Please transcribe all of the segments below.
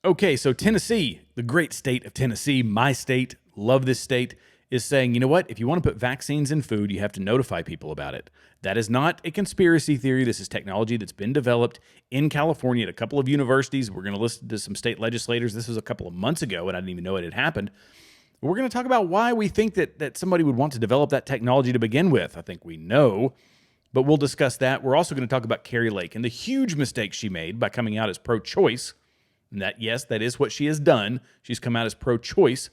Okay, so Tennessee, the great state of Tennessee, my state, love this state, is saying, you know what? If you want to put vaccines in food, you have to notify people about it. That is not a conspiracy theory. This is technology that's been developed in California at a couple of universities. We're going to listen to some state legislators. This was a couple of months ago, and I didn't even know it had happened. We're going to talk about why we think that somebody would want to develop that technology to begin with. I think we know, but we'll discuss that. We're also going to talk about Kari Lake and the huge mistake she made by coming out as pro-choice. And that, yes, that is what she has done. She's come out as pro-choice.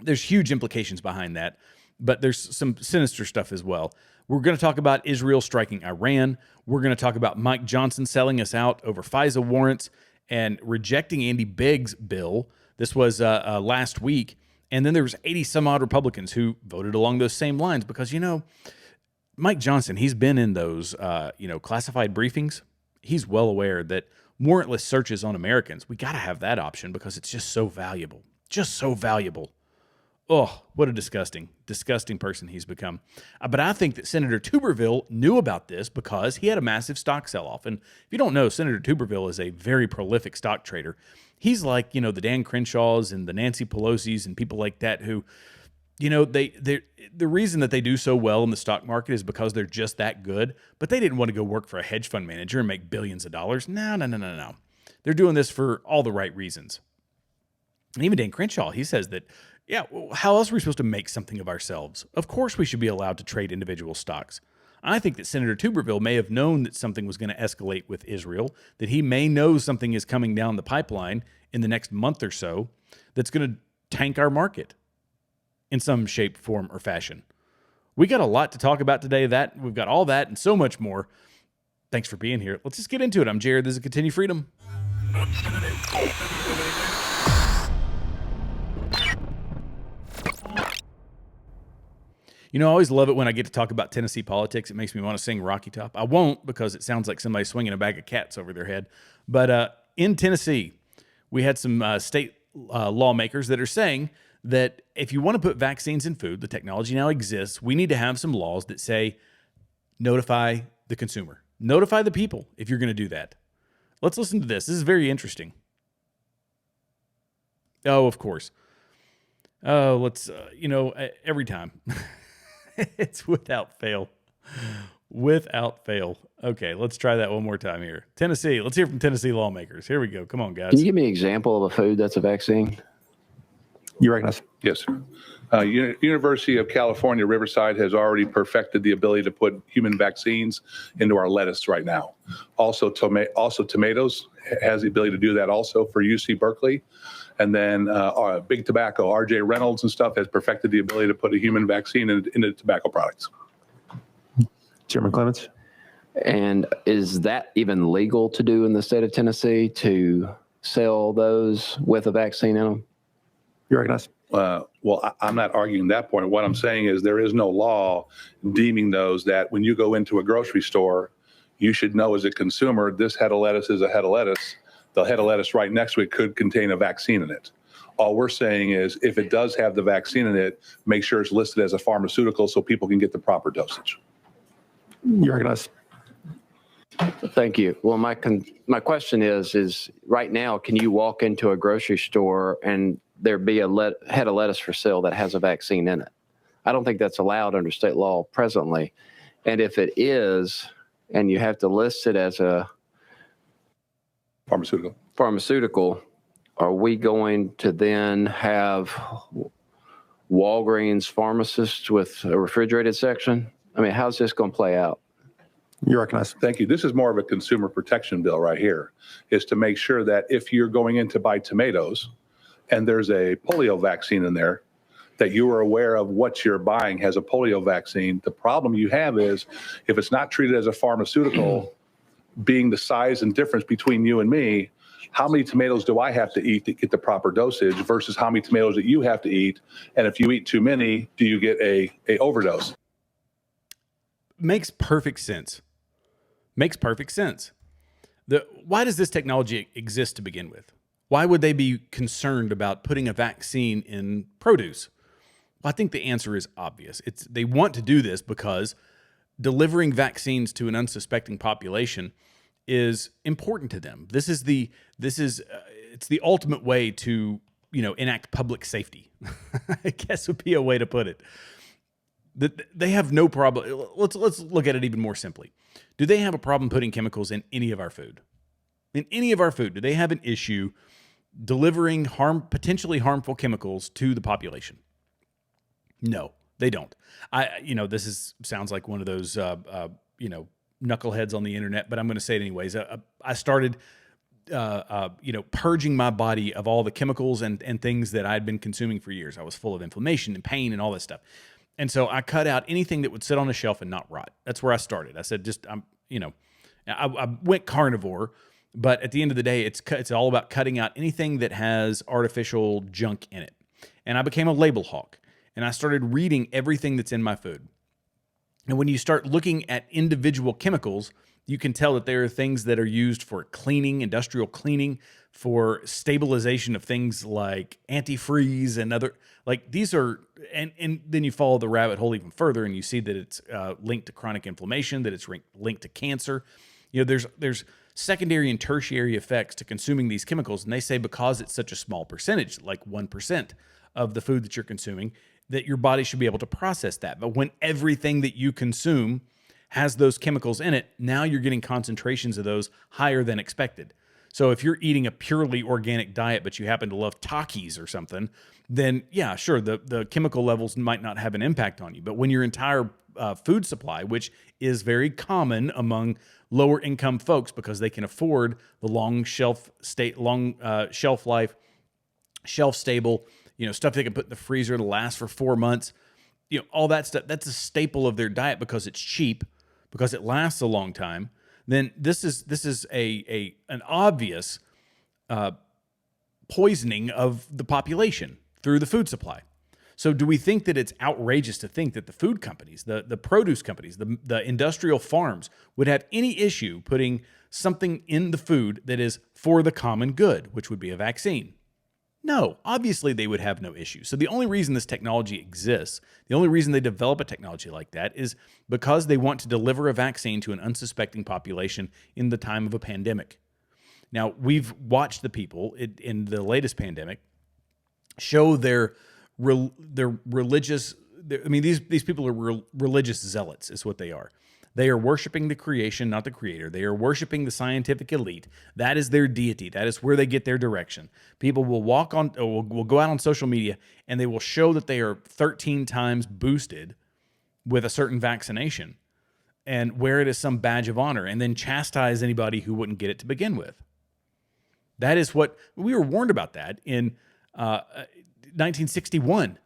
There's huge implications behind that, but there's some sinister stuff as well. We're going to talk about Israel striking Iran. We're going to talk about Mike Johnson selling us out over FISA warrants and rejecting Andy Bigg's bill. This was last week. And then there was 80 some odd Republicans who voted along those same lines because, Mike Johnson, he's been in those, classified briefings. He's well aware that warrantless searches on Americans, we got to have that option because it's just so valuable. Just so valuable. Oh, what a disgusting person he's become. But I think that Senator Tuberville knew about this because he had a massive stock sell-off. And if you don't know, Senator Tuberville is a very prolific stock trader. He's like, the Dan Crenshaws and the Nancy Pelosi's and people like that who, the reason that they do so well in the stock market is because they're just that good. But they didn't want to go work for a hedge fund manager and make billions of dollars. No. They're doing this for all the right reasons. And even Dan Crenshaw, he says that, how else are we supposed to make something of ourselves? Of course we should be allowed to trade individual stocks. I think that Senator Tuberville may have known that something was going to escalate with Israel, that he may know something is coming down the pipeline in the next month or so that's going to tank our market in some shape, form, or fashion. We got a lot to talk about today. We've got all that and so much more. Thanks for being here. Let's just get into it. I'm Jared. This is Continue Freedom. I always love it when I get to talk about Tennessee politics. It makes me want to sing Rocky Top. I won't because it sounds like somebody swinging a bag of cats over their head. But in Tennessee, we had some state lawmakers that are saying that if you want to put vaccines in food, the technology now exists, we need to have some laws that say notify the consumer. Notify the people if you're going to do that. Let's listen to this. This is very interesting. Oh, of course. Oh, let's, every time. It's without fail. Without fail. Okay, let's try that one more time here. Tennessee. Let's hear from Tennessee lawmakers. Here we go. Come on, guys. Can you give me an example of a food that's a vaccine? You recognize? Yes. University of California, Riverside has already perfected the ability to put human vaccines into our lettuce right now. Also tomatoes has the ability to do that also for UC Berkeley. And then Big Tobacco, RJ Reynolds and stuff has perfected the ability to put a human vaccine into tobacco products. Chairman Clements. And is that even legal to do in the state of Tennessee to sell those with a vaccine in them? You recognize? Well, I'm not arguing that point. What I'm saying is there is no law deeming those that when you go into a grocery store, you should know as a consumer, this head of lettuce is a head of lettuce. The head of lettuce right next to it could contain a vaccine in it. All we're saying is if it does have the vaccine in it, make sure it's listed as a pharmaceutical so people can get the proper dosage. You recognize? Thank you. Well, my question is right now, can you walk into a grocery store and there be a head of lettuce for sale that has a vaccine in it? I don't think that's allowed under state law presently. And if it is, and you have to list it as a pharmaceutical, are we going to then have Walgreens pharmacists with a refrigerated section? I mean, how's this going to play out? You recognize? Thank you. This is more of a consumer protection bill right here, is to make sure that if you're going in to buy tomatoes and there's a polio vaccine in there, that you are aware of what you're buying has a polio vaccine. The problem you have is if it's not treated as a pharmaceutical, being the size and difference between you and me, how many tomatoes do I have to eat to get the proper dosage versus how many tomatoes that you have to eat? And if you eat too many, do you get a overdose? Makes perfect sense. Makes perfect sense. Why does this technology exist to begin with? Why would they be concerned about putting a vaccine in produce? Well, I think the answer is obvious. They want to do this because delivering vaccines to an unsuspecting population is important to them. This is it's the ultimate way to, enact public safety. I guess would be a way to put it. They have no problem. Let's look at it even more simply. Do they have a problem putting chemicals in any of our food? In any of our food, do they have an issue delivering potentially harmful chemicals to the population? No, they don't. Sounds like one of those, knuckleheads on the internet, but I'm going to say it anyways. I started, purging my body of all the chemicals and things that I'd been consuming for years. I was full of inflammation and pain and all this stuff. And so I cut out anything that would sit on a shelf and not rot. That's where I started. I said, I went carnivore, but at the end of the day, it's all about cutting out anything that has artificial junk in it. And I became a label hawk, and I started reading everything that's in my food. And when you start looking at individual chemicals, you can tell that there are things that are used for cleaning, industrial cleaning, for stabilization of things like antifreeze and other, like these are, and then you follow the rabbit hole even further and you see that it's linked to chronic inflammation, that it's linked to cancer. There's secondary and tertiary effects to consuming these chemicals. And they say because it's such a small percentage, like 1% of the food that you're consuming, that your body should be able to process that. But when everything that you consume has those chemicals in it, now you're getting concentrations of those higher than expected. So if you're eating a purely organic diet, but you happen to love Takis or something, then yeah, sure, the chemical levels might not have an impact on you. But when your entire food supply, which is very common among lower income folks because they can afford the long shelf life, shelf stable, stuff they can put in the freezer to last for 4 months, all that stuff, that's a staple of their diet because it's cheap, because it lasts a long time. Then this is an obvious poisoning of the population through the food supply. So do we think that it's outrageous to think that the food companies, the produce companies, the industrial farms would have any issue putting something in the food that is for the common good, which would be a vaccine? No, obviously they would have no issue. So the only reason this technology exists, the only reason they develop a technology like that is because they want to deliver a vaccine to an unsuspecting population in the time of a pandemic. Now, we've watched the people in the latest pandemic show their religious, these people are religious zealots is what they are. They are worshiping the creation, not the creator. They are worshiping the scientific elite. That is their deity. That is where they get their direction. People will will go out on social media and they will show that they are 13 times boosted with a certain vaccination and wear it as some badge of honor and then chastise anybody who wouldn't get it to begin with. That is what we were warned about that in 1961.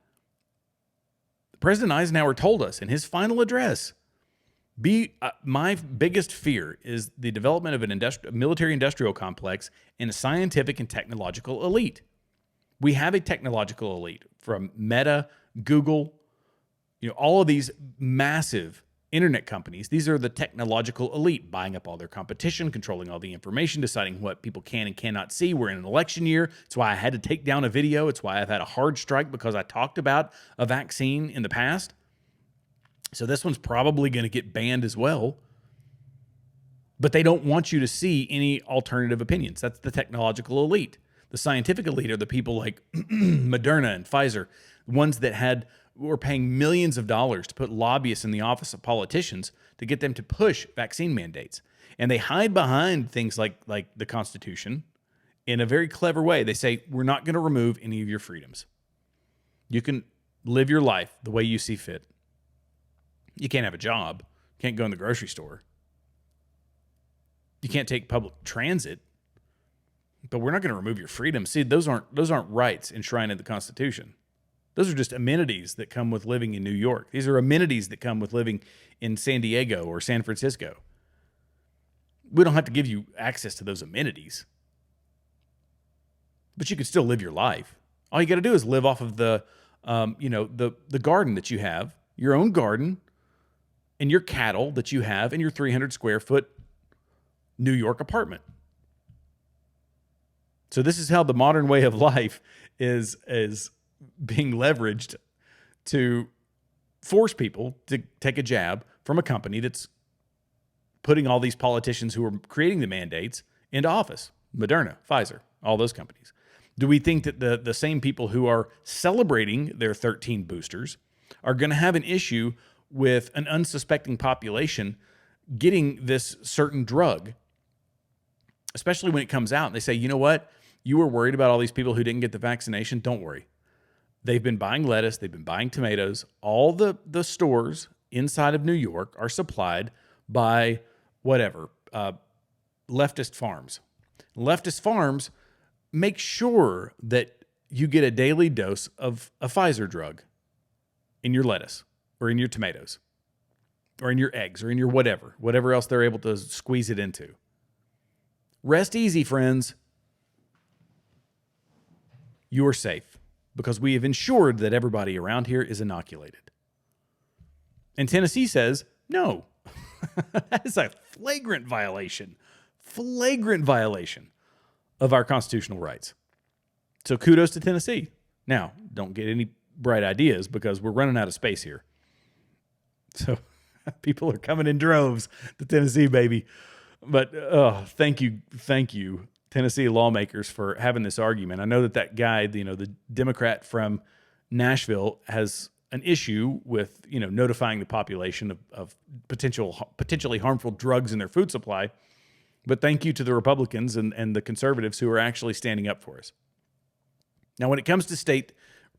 President Eisenhower told us in his final address, my biggest fear is the development of a military-industrial complex and a scientific and technological elite. We have a technological elite from Meta, Google, all of these massive internet companies. These are the technological elite, buying up all their competition, controlling all the information, deciding what people can and cannot see. We're in an election year. It's why I had to take down a video. It's why I've had a hard strike because I talked about a vaccine in the past. So this one's probably going to get banned as well. But they don't want you to see any alternative opinions. That's the technological elite. The scientific elite are the people like Moderna and Pfizer, ones that were paying millions of dollars to put lobbyists in the office of politicians to get them to push vaccine mandates. And they hide behind things like the Constitution in a very clever way. They say, we're not going to remove any of your freedoms. You can live your life the way you see fit. You can't have a job. Can't go in the grocery store. You can't take public transit. But we're not going to remove your freedom. See, those aren't rights enshrined in the Constitution. Those are just amenities that come with living in New York. These are amenities that come with living in San Diego or San Francisco. We don't have to give you access to those amenities. But you can still live your life. All you got to do is live off of the garden that you have, your own garden, and your cattle that you have in your 300 square foot New York apartment. So this is how the modern way of life is being leveraged to force people to take a jab from a company that's putting all these politicians who are creating the mandates into office. Moderna, Pfizer, all those companies. Do we think that the same people who are celebrating their 13 boosters are going to have an issue with an unsuspecting population getting this certain drug, especially when it comes out and they say, you know what? You were worried about all these people who didn't get the vaccination. Don't worry. They've been buying lettuce. They've been buying tomatoes. All the stores inside of New York are supplied by whatever, leftist farms. Leftist farms make sure that you get a daily dose of a Pfizer drug in your lettuce or in your tomatoes or in your eggs or in your whatever else they're able to squeeze it into. Rest easy, friends. You are safe because we have ensured that everybody around here is inoculated. And Tennessee says, no, that is a flagrant violation of our constitutional rights. So kudos to Tennessee. Now, don't get any bright ideas because we're running out of space here. So people are coming in droves to Tennessee, baby. But thank you, Tennessee lawmakers, for having this argument. I know that guy, the Democrat from Nashville, has an issue with notifying the population of potentially harmful drugs in their food supply. But thank you to the Republicans and the conservatives who are actually standing up for us. Now, when it comes to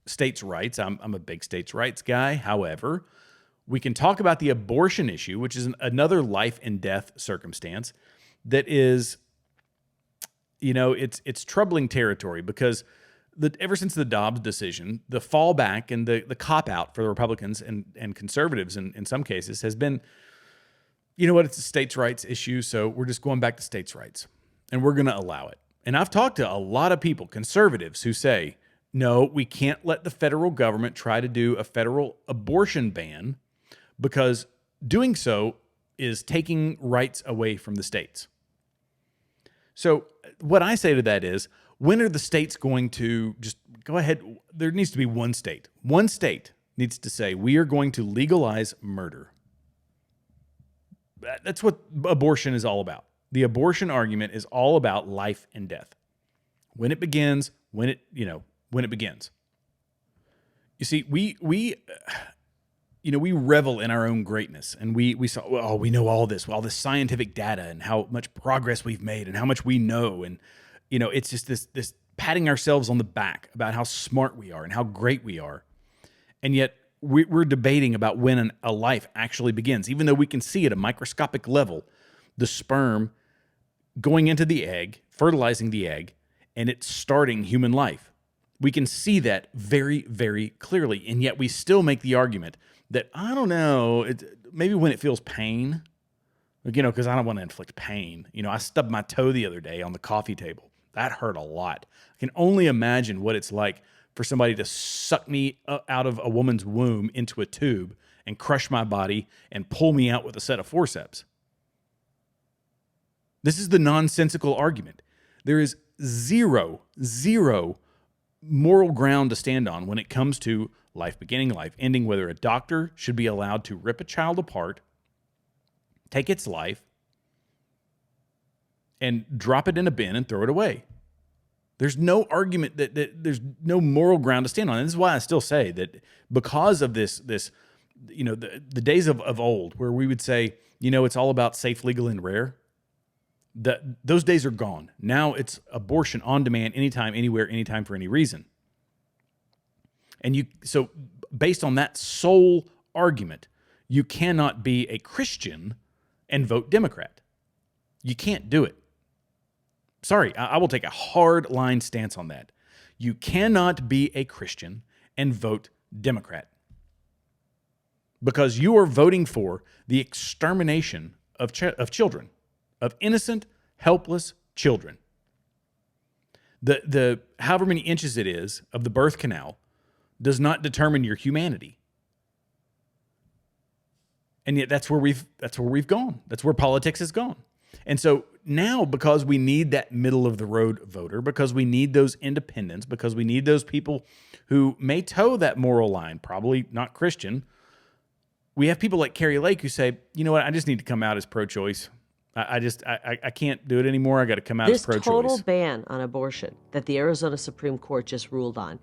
states' rights, I'm a big states' rights guy. However, we can talk about the abortion issue, which is another life and death circumstance that is, it's troubling territory because ever since the Dobbs decision, the fallback and the cop-out for the Republicans and conservatives in some cases has been, it's a states' rights issue, so we're just going back to states' rights, and we're going to allow it. And I've talked to a lot of people, conservatives, who say, no, we can't let the federal government try to do a federal abortion ban because doing so is taking rights away from the states. So what I say to that is, when are the states going to just go ahead? There needs to be one state. One state needs to say, we are going to legalize murder. That's what abortion is all about. The abortion argument is all about life and death. When it begins, when it begins. You see, we revel in our own greatness, and we saw, we know all this scientific data and how much progress we've made and how much we know. And, it's just this patting ourselves on the back about how smart we are and how great we are. And yet we're debating about when a life actually begins, even though we can see at a microscopic level the sperm going into the egg, fertilizing the egg, and it's starting human life. We can see that very, very clearly, and yet we still make the argument that, I don't know, maybe when it feels pain, because I don't want to inflict pain. I stubbed my toe the other day on the coffee table. That hurt a lot. I can only imagine what it's like for somebody to suck me out of a woman's womb into a tube and crush my body and pull me out with a set of forceps. This is the nonsensical argument. There is zero moral ground to stand on when it comes to life beginning, life ending, whether a doctor should be allowed to rip a child apart, take its life, and drop it in a bin and throw it away. There's no argument that there's no moral ground to stand on. And this is why I still say that because of this the days of old where we would say, it's all about safe, legal, and rare, those days are gone. Now it's abortion on demand, anytime, anywhere, anytime, for any reason. And so based on that sole argument, you cannot be a Christian and vote Democrat. You can't do it. Sorry, I will take a hard line stance on that. You cannot be a Christian and vote Democrat because you are voting for the extermination of children, of innocent, helpless children. The however many inches it is of the birth canal does not determine your humanity. And yet that's where we've gone. That's where politics has gone. And so now, because we need that middle of the road voter, because we need those independents, because we need those people who may toe that moral line, probably not Christian, we have people like Kari Lake who say, you know what, I just need to come out as pro-choice. I can't do it anymore. I got to come out as This total pro-choice. ban on abortion that the Arizona Supreme Court just ruled on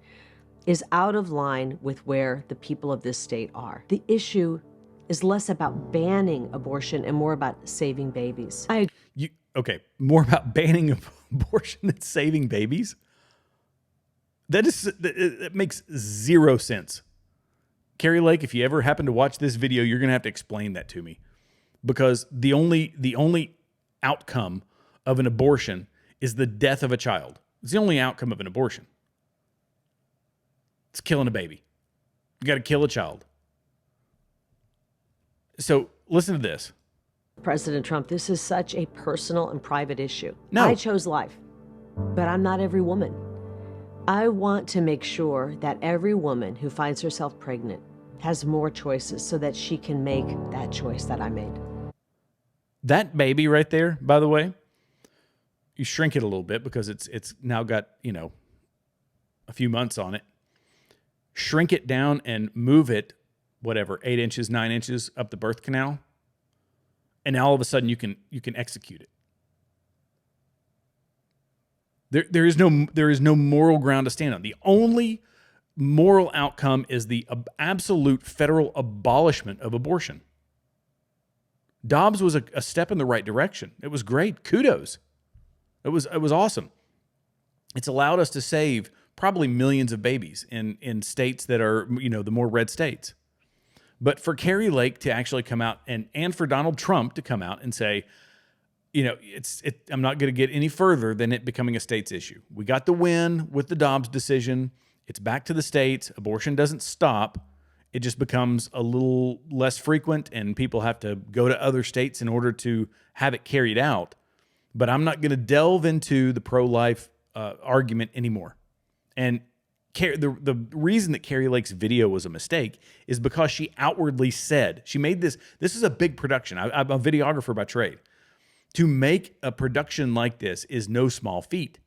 is out of line with where the people of this state are. The issue is less about banning abortion and more about saving babies. Okay, more about banning abortion than saving babies? That makes zero sense. Kari Lake, if you ever happen to watch this video, you're going to have to explain that to me, because the only outcome of an abortion is the death of a child. It's the only outcome of an abortion. It's killing a baby. You got to kill a child. So listen to this. President Trump, this is such a personal and private issue. No. I chose life, but I'm not every woman. I want to make sure that every woman who finds herself pregnant has more choices so that she can make that choice that I made. That baby right there, by the way, you shrink it a little bit because it's now got, a few months on it. Shrink it down and move it, 8 inches, 9 inches up the birth canal. And now all of a sudden you can execute it. There is no moral ground to stand on. The only moral outcome is the absolute federal abolishment of abortion. Dobbs was a step in the right direction. It was great. Kudos. It was awesome. It's allowed us to save probably millions of babies in states that are, the more red states. But for Kari Lake to actually come out and for Donald Trump to come out and say, I'm not going to get any further than it becoming a state's issue. We got the win with the Dobbs decision. It's back to the states. Abortion doesn't stop. It just becomes a little less frequent, and people have to go to other states in order to have it carried out. But I'm not going to delve into the pro-life argument anymore. And the reason that Kari Lake's video was a mistake is because she outwardly said, she made this is a big production. I'm a videographer by trade. To make a production like this is no small feat.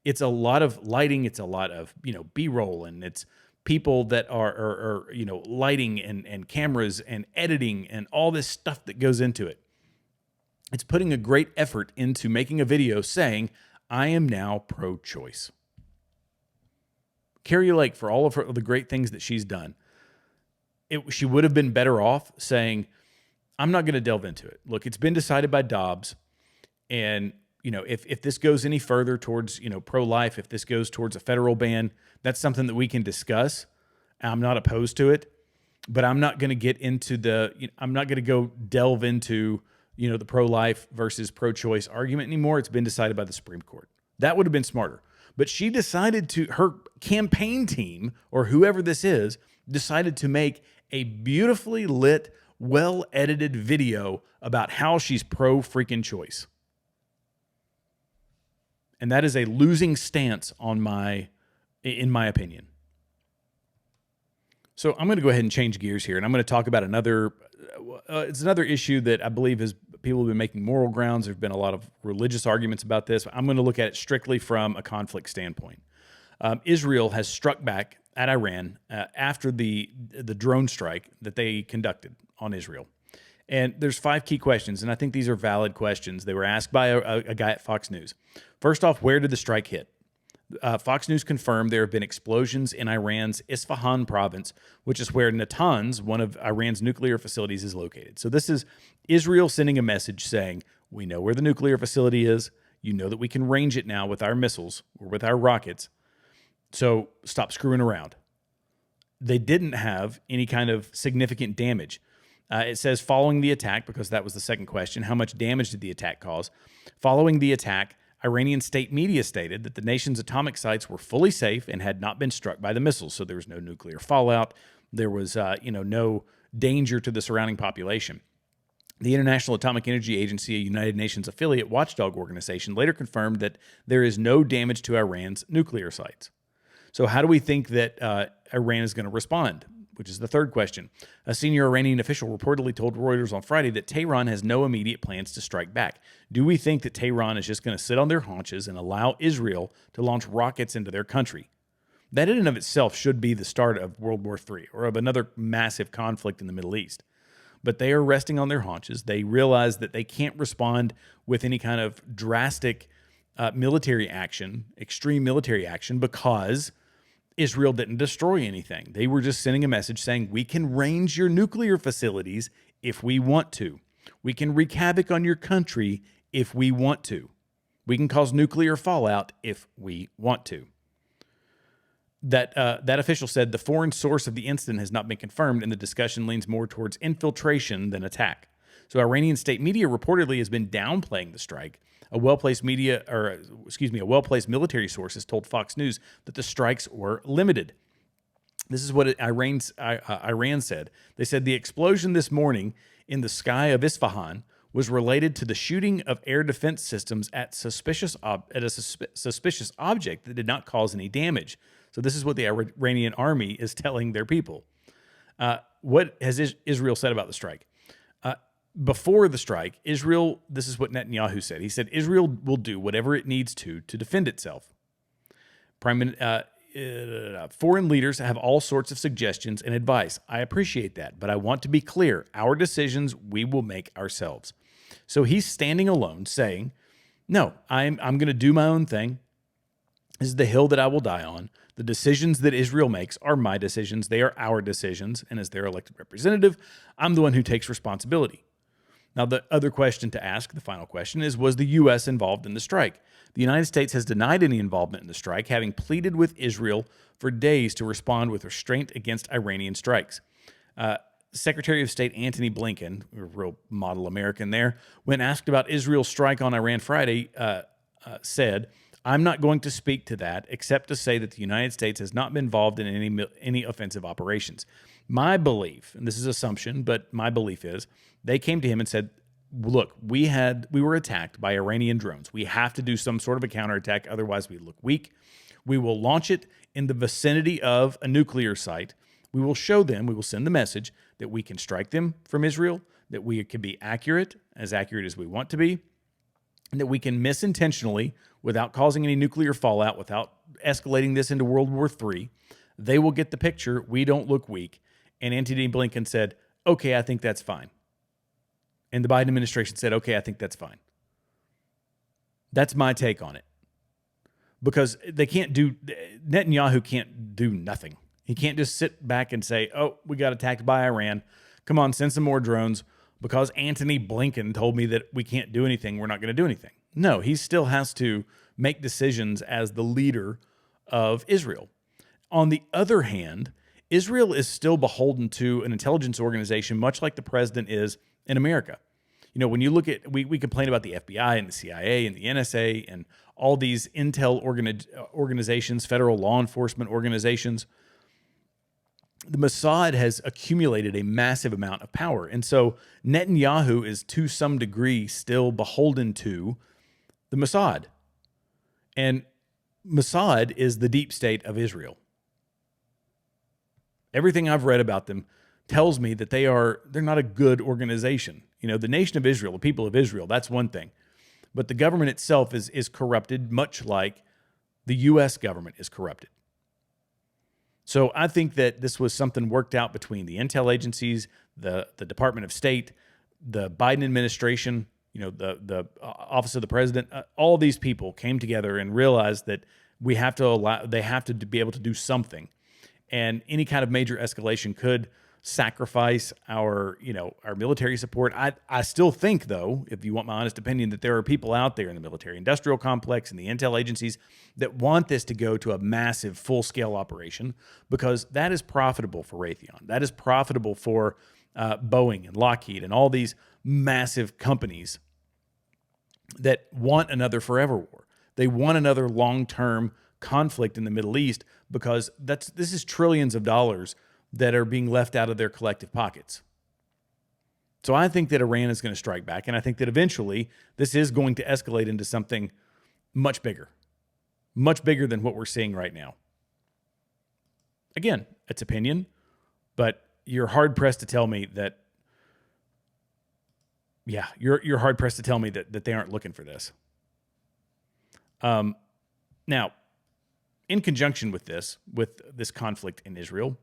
It's a lot of lighting. It's a lot of, B-roll, and it's people that are lighting and cameras and editing and all this stuff that goes into it. It's putting a great effort into making a video saying, I am now pro-choice. Kari Lake, for all of the great things that she's done, she would have been better off saying, I'm not going to delve into it. Look, it's been decided by Dobbs. And, if this goes any further towards, pro-life, if this goes towards a federal ban, that's something that we can discuss. I'm not opposed to it, but I'm not going to get into I'm not going to go delve into, the pro-life versus pro-choice argument anymore. It's been decided by the Supreme Court. That would have been smarter. But she decided her campaign team, or whoever this is, decided to make a beautifully lit, well-edited video about how she's pro-freaking choice. And that is a losing stance in my opinion. So I'm going to go ahead and change gears here, and I'm going to talk about it's another issue that I believe people have been making moral grounds. There've been a lot of religious arguments about this. I'm going to look at it strictly from a conflict standpoint. Israel has struck back at Iran after the drone strike that they conducted on Israel. And there's 5 key questions, and I think these are valid questions. They were asked by a guy at Fox News. First off, where did the strike hit? Fox News confirmed there have been explosions in Iran's Isfahan province, which is where Natanz, one of Iran's nuclear facilities, is located. So this is Israel sending a message saying, we know where the nuclear facility is. You know that we can range it now with our missiles or with our rockets. So stop screwing around. They didn't have any kind of significant damage. It says following the attack, because that was the second question, how much damage did the attack cause? Following the attack, Iranian state media stated that the nation's atomic sites were fully safe and had not been struck by the missiles. So there was no nuclear fallout. There was, no danger to the surrounding population. The International Atomic Energy Agency, a United Nations affiliate watchdog organization, later confirmed that there is no damage to Iran's nuclear sites. So how do we think that Iran is going to respond? Which is the third question. A senior Iranian official reportedly told Reuters on Friday that Tehran has no immediate plans to strike back. Do we think that Tehran is just going to sit on their haunches and allow Israel to launch rockets into their country? That in and of itself should be the start of World War III or of another massive conflict in the Middle East. but they are resting on their haunches. They realize that they can't respond with any kind of drastic military action, extreme military action, because Israel didn't destroy anything. They were just sending a message saying, we can range your nuclear facilities if we want to. We can wreak havoc on your country if we want to. We can cause nuclear fallout if we want to. That official said the foreign source of the incident has not been confirmed, and the discussion leans more towards infiltration than attack. So Iranian state media reportedly has been downplaying the strike. A well-placed military source has told Fox News that the strikes were limited. This is what Iran said. They said the explosion this morning in the sky of Isfahan was related to the shooting of air defense systems at a suspicious object that did not cause any damage. So this is what the Iranian army is telling their people. What has Israel said about the strike? Before the strike, Israel, this is what Netanyahu said. He said, Israel will do whatever it needs to defend itself. Foreign leaders have all sorts of suggestions and advice. I appreciate that, but I want to be clear. Our decisions, we will make ourselves. So he's standing alone saying, no, I'm going to do my own thing. This is the hill that I will die on. The decisions that Israel makes are my decisions. They are our decisions. And as their elected representative, I'm the one who takes responsibility. Now, the other question to ask, the final question, is was the U.S. involved in the strike? The United States has denied any involvement in the strike, having pleaded with Israel for days to respond with restraint against Iranian strikes. Secretary of State Antony Blinken, a real model American there, when asked about Israel's strike on Iran Friday, said, I'm not going to speak to that except to say that the United States has not been involved in any offensive operations. My belief, and this is assumption, but my belief is they came to him and said, look, we were attacked by Iranian drones. We have to do some sort of a counterattack, otherwise we look weak. We will launch it in the vicinity of a nuclear site. We will show them, we will send the message that we can strike them from Israel, that we can be accurate as we want to be, and that we can miss intentionally without causing any nuclear fallout, without escalating this into World War III. They will get the picture. We don't look weak. And Antony Blinken said, okay, I think that's fine. And the Biden administration said, okay, I think that's fine. That's my take on it. Because Netanyahu can't do nothing. He can't just sit back and say, oh, we got attacked by Iran. Come on, send some more drones. Because Antony Blinken told me that we can't do anything, we're not going to do anything. No, he still has to make decisions as the leader of Israel. On the other hand, Israel is still beholden to an intelligence organization, much like the president is in America. You know, when you look at, we complain about the FBI and the CIA and the NSA and all these intel organizations, federal law enforcement organizations. The Mossad has accumulated a massive amount of power. And so Netanyahu is to some degree still beholden to the Mossad. And Mossad is the deep state of Israel. Everything I've read about them tells me that they're not a good organization. You know, the nation of Israel, the people of Israel, that's one thing. But the government itself is corrupted, much like the U.S. government is corrupted. So I think that this was something worked out between the intel agencies, the Department of State, the Biden administration, you know, the Office of the President. All these people came together and realized that they have to be able to do something. And any kind of major escalation could sacrifice our military support. I still think, though, if you want my honest opinion, that there are people out there in the military industrial complex and the intel agencies that want this to go to a massive full-scale operation, because that is profitable for Raytheon. That is profitable for Boeing and Lockheed and all these massive companies that want another forever war. They want another long-term conflict in the Middle East, because this is trillions of dollars that are being left out of their collective pockets. So I think that Iran is going to strike back, and I think that eventually this is going to escalate into something much bigger than what we're seeing right now. Again, it's opinion, but you're hard pressed to tell me that. Yeah, you're hard pressed to tell me that they aren't looking for this. Now, in conjunction with this conflict in Israel,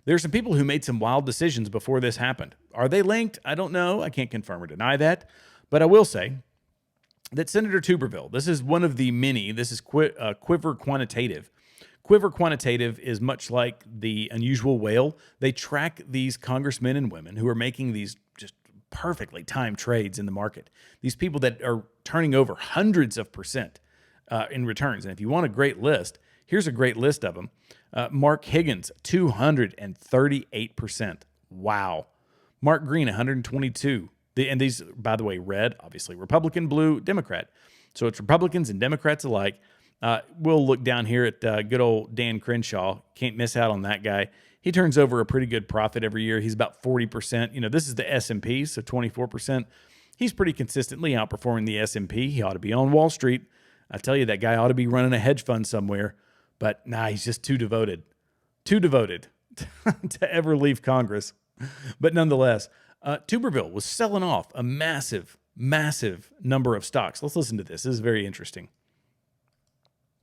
there are some people who made some wild decisions before this happened. Are they linked? I don't know. I can't confirm or deny that. But I will say that Senator Tuberville, this is one of the many, this is Quiver Quantitative. Quiver Quantitative is much like the unusual whale. They track these congressmen and women who are making these just perfectly timed trades in the market. These people that are turning over hundreds of percent in returns. And if you want a great list, here's a great list of them. Mark Higgins, 238%. Wow. Mark Green, 122. And these, by the way, red, obviously Republican, blue, Democrat. So it's Republicans and Democrats alike. We'll look down here at good old Dan Crenshaw. Can't miss out on that guy. He turns over a pretty good profit every year. He's about 40%. You know, this is the S&P, so 24%. He's pretty consistently outperforming the S&P. He ought to be on Wall Street. I tell you, that guy ought to be running a hedge fund somewhere. But nah, he's just too devoted to ever leave Congress. But nonetheless, Tuberville was selling off a massive number of stocks. Let's listen to this. This is very interesting.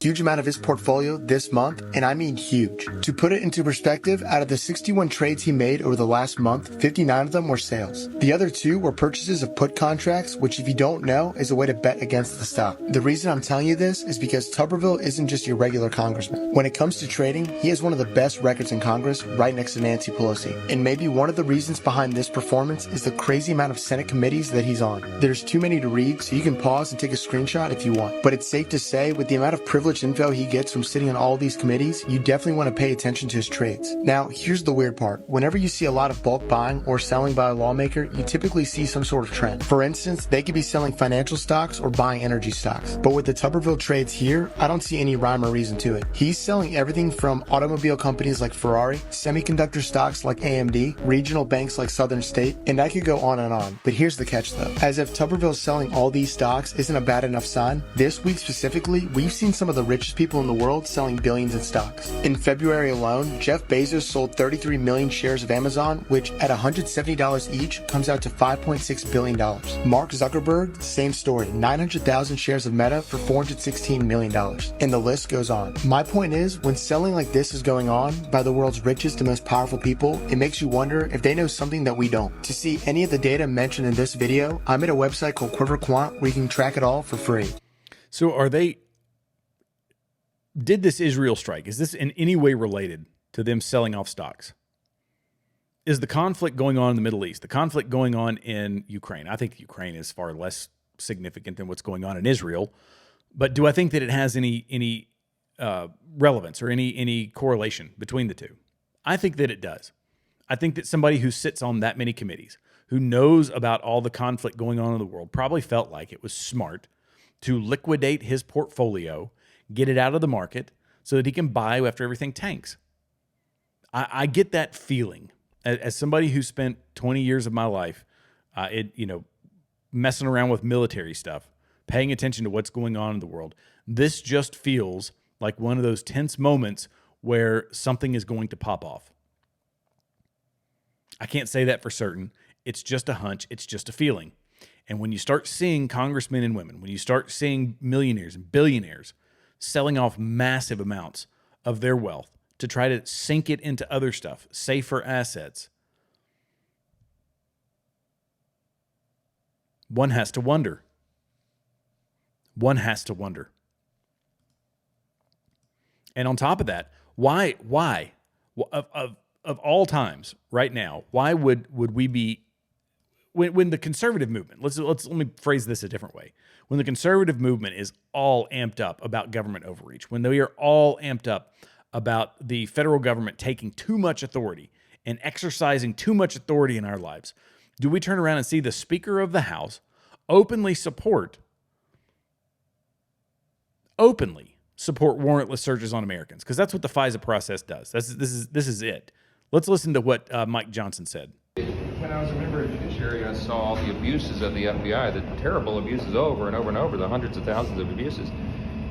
Huge amount of his portfolio this month, and I mean huge. To put it into perspective, out of the 61 trades he made over the last month, 59 of them were sales. The other 2 were purchases of put contracts, which if you don't know, is a way to bet against the stock. The reason I'm telling you this is because Tuberville isn't just your regular congressman. When it comes to trading, he has one of the best records in Congress, right next to Nancy Pelosi. And maybe one of the reasons behind this performance is the crazy amount of Senate committees that he's on. There's too many to read, so you can pause and take a screenshot if you want. But it's safe to say, with the amount of privilege info he gets from sitting on all these committees, you definitely want to pay attention to his trades. Now, here's the weird part. Whenever you see a lot of bulk buying or selling by a lawmaker, you typically see some sort of trend. For instance, they could be selling financial stocks or buying energy stocks. But with the Tuberville trades here, I don't see any rhyme or reason to it. He's selling everything from automobile companies like Ferrari, semiconductor stocks like AMD, regional banks like Southern State, and I could go on and on. But here's the catch though. As if Tuberville selling all these stocks isn't a bad enough sign, this week specifically, we've seen some of the richest people in the world selling billions in stocks. In February alone, Jeff Bezos sold 33 million shares of Amazon, which at $170 each comes out to $5.6 billion. Mark Zuckerberg, same story, 900,000 shares of Meta for $416 million. And the list goes on. My point is, when selling like this is going on by the world's richest and most powerful people, it makes you wonder if they know something that we don't. To see any of the data mentioned in this video, I'm at a website called Quiver Quant where you can track it all for free. So did this Israel strike, is this in any way related to them selling off stocks? Is the conflict going on in the Middle East, the conflict going on in Ukraine? I think Ukraine is far less significant than what's going on in Israel. But do I think that it has any relevance or any correlation between the two? I think that it does. I think that somebody who sits on that many committees, who knows about all the conflict going on in the world, probably felt like it was smart to liquidate his portfolio, get it out of the market so that he can buy after everything tanks. I get that feeling as somebody who spent 20 years of my life, messing around with military stuff, paying attention to what's going on in the world. This just feels like one of those tense moments where something is going to pop off. I can't say that for certain. It's just a hunch. It's just a feeling. And when you start seeing congressmen and women, when you start seeing millionaires and billionaires selling off massive amounts of their wealth to try to sink it into other stuff, safer assets, one has to wonder. One has to wonder. And on top of that, why of all times right now, why would we be, when the conservative movement, let me phrase this a different way. When the conservative movement is all amped up about government overreach, when they are all amped up about the federal government taking too much authority and exercising too much authority in our lives, do we turn around and see the Speaker of the House openly support warrantless searches on Americans? Because that's what the FISA process does. This is it. Let's listen to what Mike Johnson said. When I was a member of the judiciary, I saw all the abuses of the FBI, the terrible abuses over and over and over, the hundreds of thousands of abuses.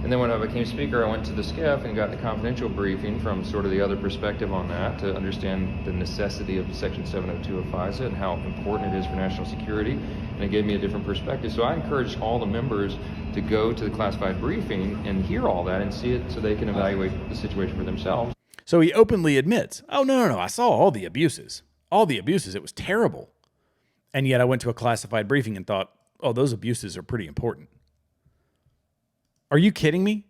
And then when I became speaker, I went to the SCIF and got the confidential briefing from sort of the other perspective on that to understand the necessity of Section 702 of FISA and how important it is for national security. And it gave me a different perspective. So I encourage all the members to to go to the classified briefing and hear all that and see it so they can evaluate the situation for themselves. So he openly admits, oh, no, I saw all the abuses. All the abuses. It was terrible. And yet I went to a classified briefing and thought, oh, those abuses are pretty important. Are you kidding me?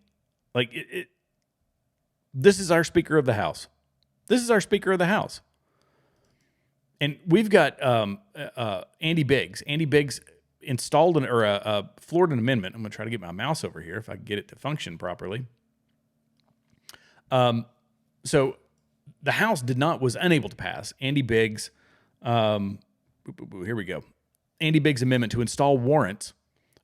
Like, this is our Speaker of the House. This is our Speaker of the House. And we've got Andy Biggs. Andy Biggs installed a Florida amendment. I'm going to try to get my mouse over here if I can get it to function properly. So the House was unable to pass Andy Biggs. Here we go. Andy Biggs' amendment to install warrants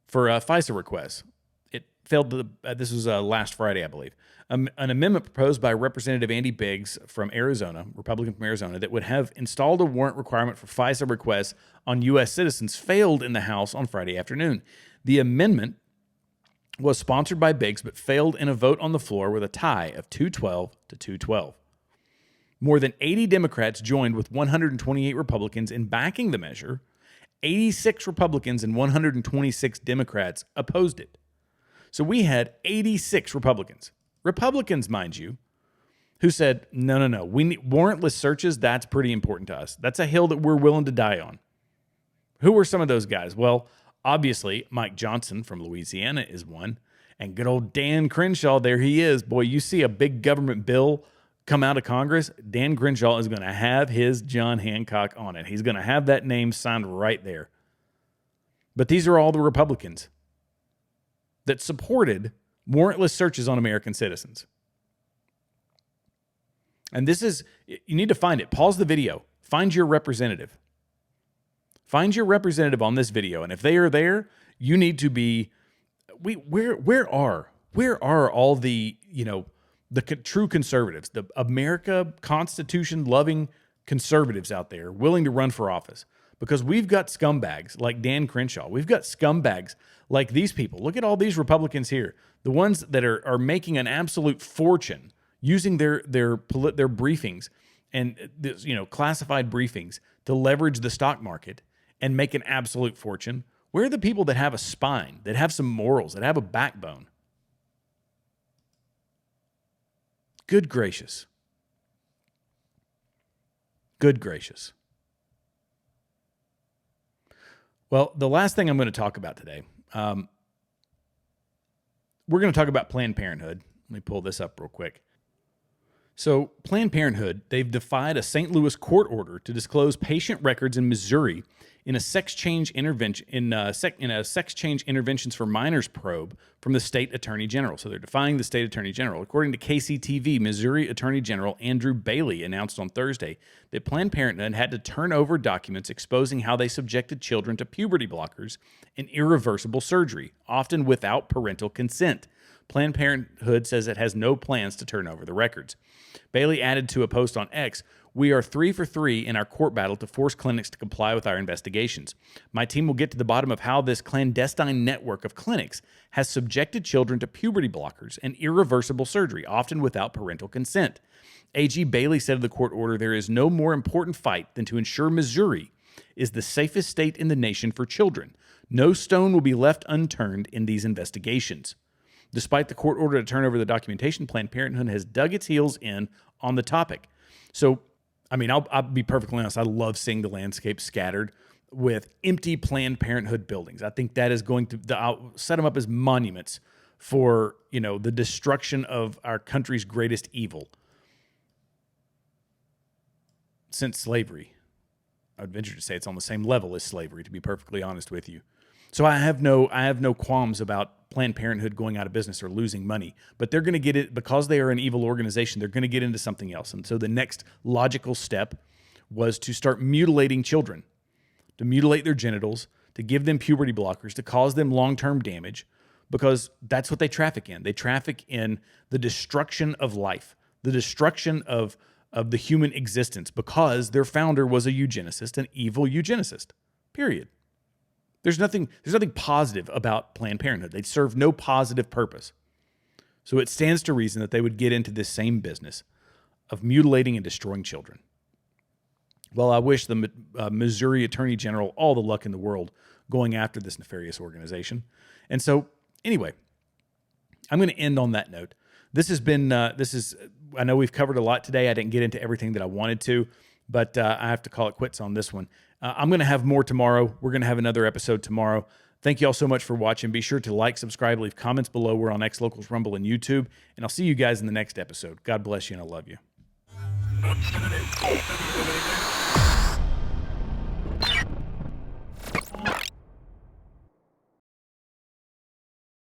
for FISA requests. It failed. This was last Friday, I believe. An amendment proposed by Representative Andy Biggs from Arizona, Republican from Arizona, that would have installed a warrant requirement for FISA requests on U.S. citizens failed in the House on Friday afternoon. The amendment was sponsored by Biggs but failed in a vote on the floor with a tie of 212 to 212. More than 80 Democrats joined with 128 Republicans in backing the measure. 86 Republicans and 126 Democrats opposed it. So we had 86 Republicans, mind you, who said, no, we need warrantless searches. That's pretty important to us. That's a hill that we're willing to die on. Who were some of those guys? Well, obviously, Mike Johnson from Louisiana is one. And good old Dan Crenshaw, there he is. Boy, you see a big government bill come out of Congress, Dan Crenshaw is going to have his John Hancock on it. He's going to have that name signed right there. But these are all the Republicans that supported warrantless searches on American citizens. And this is, you need to find it. Pause the video. Find your representative. Find your representative on this video. And if they are there, you need to be, where are all the, the true conservatives, the America Constitution-loving conservatives out there willing to run for office? Because we've got scumbags like Dan Crenshaw. We've got scumbags like these people. Look at all these Republicans here, the ones that are making an absolute fortune using their briefings and classified briefings to leverage the stock market and make an absolute fortune. Where are the people that have a spine, that have some morals, that have a backbone? Good gracious. Good gracious. Well, the last thing I'm going to talk about today, we're going to talk about Planned Parenthood. Let me pull this up real quick. So Planned Parenthood, they've defied a St. Louis court order to disclose patient records in Missouri in a sex change interventions for minors probe from the state attorney general. So they're defying the state attorney general. According to KCTV, Missouri Attorney General Andrew Bailey announced on Thursday that Planned Parenthood had to turn over documents exposing how they subjected children to puberty blockers and irreversible surgery, often without parental consent. Planned Parenthood says it has no plans to turn over the records. Bailey added to a post on X, "We are 3 for 3 in our court battle to force clinics to comply with our investigations. My team will get to the bottom of how this clandestine network of clinics has subjected children to puberty blockers and irreversible surgery, often without parental consent." AG Bailey said of the court order, "There is no more important fight than to ensure Missouri is the safest state in the nation for children. No stone will be left unturned in these investigations." Despite the court order to turn over the documentation, Planned Parenthood has dug its heels in on the topic. So, I mean, I'll be perfectly honest. I love seeing the landscape scattered with empty Planned Parenthood buildings. I think that is going to, I'll set them up as monuments for, the destruction of our country's greatest evil since slavery. I would venture to say it's on the same level as slavery, to be perfectly honest with you. So I have no qualms about Planned Parenthood going out of business or losing money, but they're going to get it because they are an evil organization. They're going to get into something else. And so the next logical step was to start mutilating children, to mutilate their genitals, to give them puberty blockers, to cause them long-term damage, because that's what they traffic in. They traffic in the destruction of life, the destruction of the human existence, because their founder was a eugenicist, an evil eugenicist, period. There's nothing positive about Planned Parenthood. They serve no positive purpose. So it stands to reason that they would get into this same business of mutilating and destroying children. Well, I wish the Missouri Attorney General all the luck in the world going after this nefarious organization. And so Anyway, I'm going to end on that note. This has been, I know we've covered a lot today. I didn't get into everything that I wanted to, but I have to call it quits on this one. I'm going to have more tomorrow. We're going to have another episode tomorrow. Thank you all so much for watching. Be sure to like, subscribe, leave comments below. We're on X Locals, Rumble, and YouTube. And I'll see you guys in the next episode. God bless you, and I love you.